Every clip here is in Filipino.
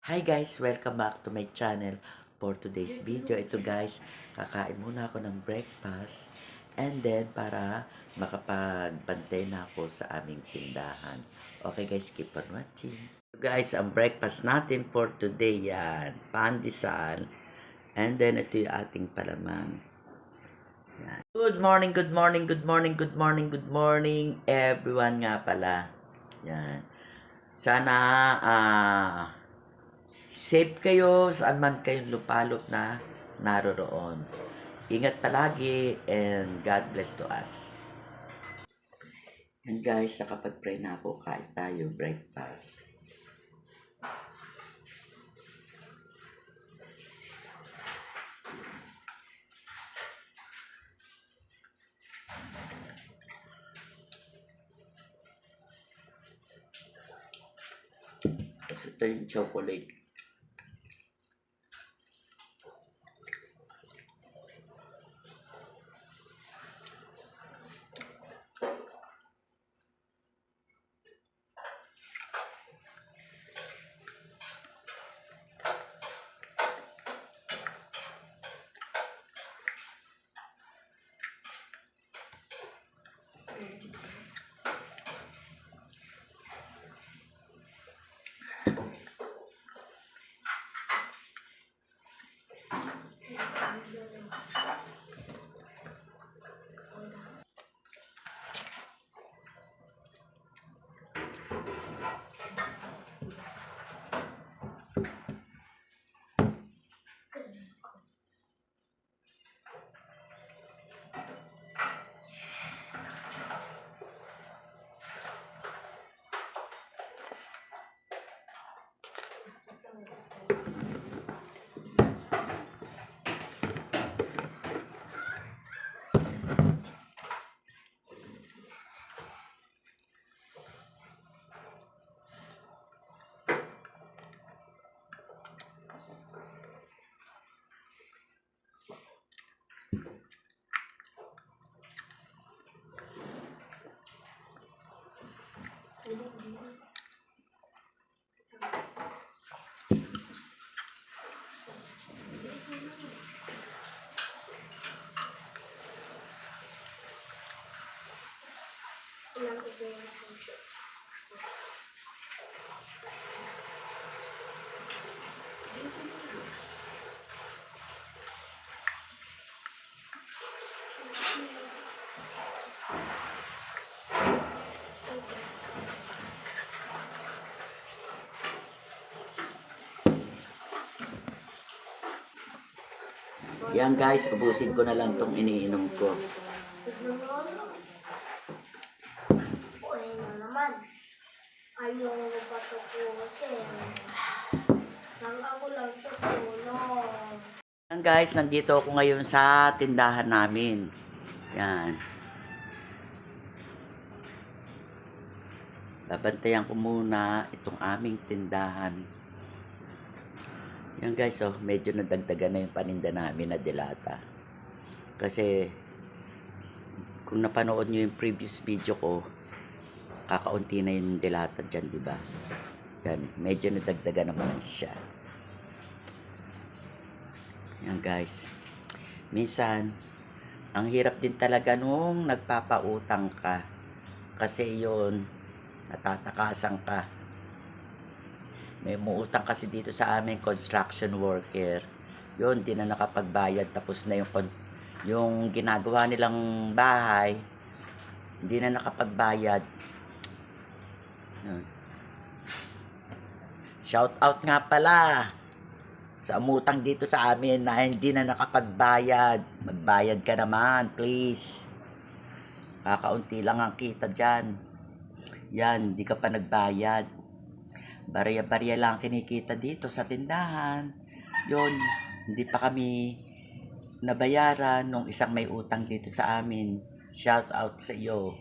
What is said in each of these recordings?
Hi guys! Welcome back to my channel. For today's video, ito guys, kakain muna ako ng breakfast and then para makapagbantay na ako sa aming tindahan. Okay guys, keep on watching. So guys, ang breakfast natin for today yan, pandesal, and then ito yung ating palaman. Yan. Good morning, good morning, good morning, good morning, good morning everyone nga pala. Yan. Sana safe kayo saan man kayong lupalop na naroroon. Ingat palagi and God bless to us. And guys, nakapag-pray na ako, kain tayo, breakfast. Tapos ito yung chocolate. Yan guys, ubusin ko na lang tong iniinom ko. Ano naman? Ayaw mo ba ito pusin? Nang ako lang sa tulong. Yan guys, nandito ako ngayon sa tindahan namin. Yan. Babantayan ko muna itong aming tindahan. Yan guys, oh, medyo nadagdagan na yung paninda namin na delata. Kasi, kung napanood nyo yung previous video ko, kakaunti na yung delata dyan, di ba? Yan, medyo nadagdagan naman siya. Yan guys. Minsan, ang hirap din talaga nung nagpapautang ka. Kasi yun, natatakasan ka. May umuutang kasi dito sa amin, construction worker. Yun, di na nakapagbayad. Tapos na yung ginagawa nilang bahay, hindi na nakapagbayad. Yun. Shout out nga pala sa umutang dito sa amin na hindi na nakapagbayad. Magbayad ka naman, please. Kakaunti lang ang kita dyan. Yan, hindi ka pa nagbayad. Barya-barya lang kinikita dito sa tindahan. Yun, hindi pa kami nabayaran nung isang may utang dito sa amin. Shout out sa iyo.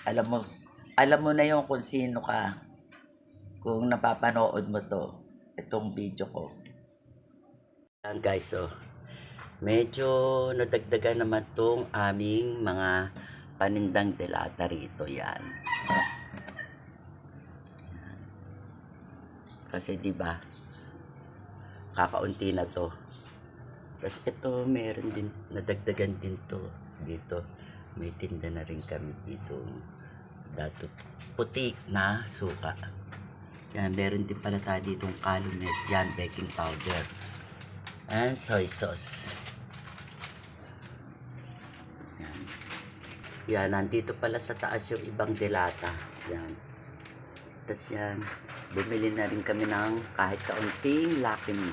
Alam mo na yung kung sino ka. Kung napapanood mo to, itong video ko. Yan guys, so medyo nadagdagan naman tong aming mga panindang delata rito. Yan. Kasi 'di ba, kakaunti na to. Tapos ito, meron din, nadagdagan din to dito. May tinda na rin kami dito. Dato puti na suka. Yan, meron din pala tayo ditong calumet. Yan, baking powder. And soy sauce. Yan. Yan, nandito pala sa taas yung ibang delata. Yan. Tapos yan, bumili na rin kami ng kahit kaunting Lucky Me.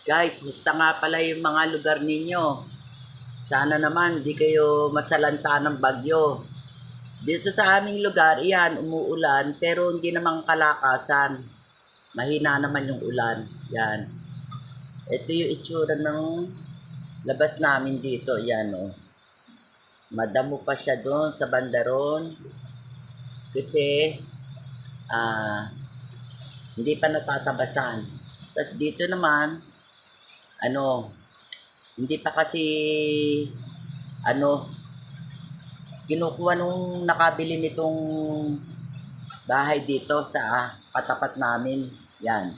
Guys, musta nga pala yung mga lugar ninyo? Sana naman di kayo masalanta ng bagyo. Dito sa aming lugar, iyan, umuulan, pero hindi naman kalakasan. Mahina naman yung ulan. Yan. Ito yung itsura ng labas namin dito. Yan, oh. Madamo pa siya doon sa bandaron. Kasi, hindi pa natatabasan. Tapos dito naman, hindi pa kasi, kinukuha nung nakabili nitong bahay dito sa katapat namin. Yan.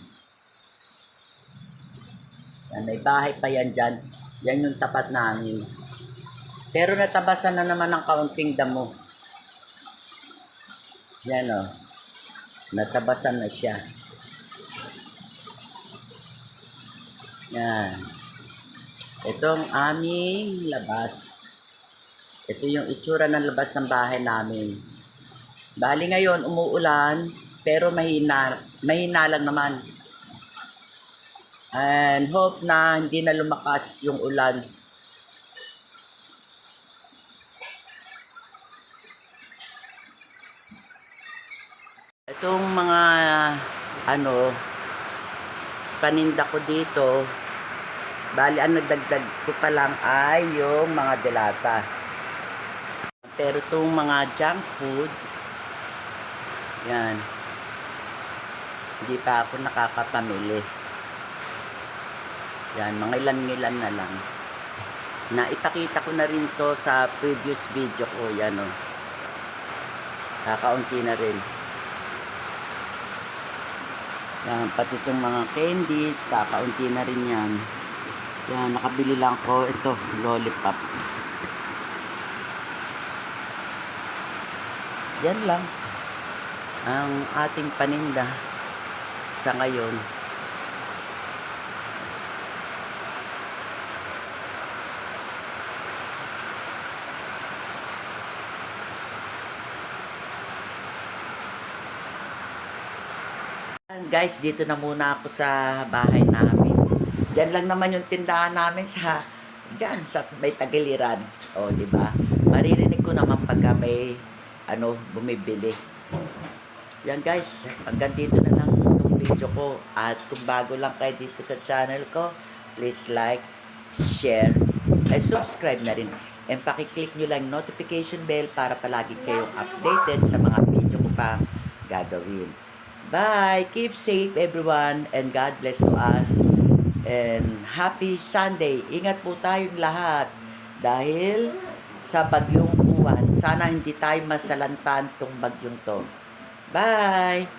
Yan, may bahay pa yan dyan. Yan yung tapat namin. Pero natabasan na naman ng kaunting damo. Yan, o. Natabasan na siya. Yan. Ito ang aming labas. Ito yung itsura ng labas ng bahay namin. Bali ngayon, umuulan, pero mahina lang naman. And hope na hindi na lumakas yung ulan. Itong mga, paninda ko dito, bali ang nagdagdag ko pa lang ay yung mga delata. Pero itong mga junk food, yan, hindi pa ako nakakapamili. Yan, mga ilan-ilan na lang. Naipakita ko na rin to sa previous video ko. Yan, o. Kakaunti na rin. Yan, pati itong mga candies, kakaunti na rin yan. Yan, nakabili lang ko ito, lollipop. Yan lang ang ating paninda sa ngayon. Guys, dito na muna ako sa bahay namin. Diyan lang naman yung tindahan namin sa may Tagiliran. O, di ba? Maririnig ko naman pagka may bumibili. Yan guys, hanggang dito na lang itong video ko. At kung bago lang kayo dito sa channel ko, please like, share, and subscribe na rin. And pakiclick nyo lang notification bell para palagi kayong updated sa mga video ko pang gagawin. Bye! Keep safe everyone and God bless to us. And happy Sunday. Ingat po tayong lahat dahil sa bagyong uwan. Sana hindi tayo masalantan tong bagyong to. Bye!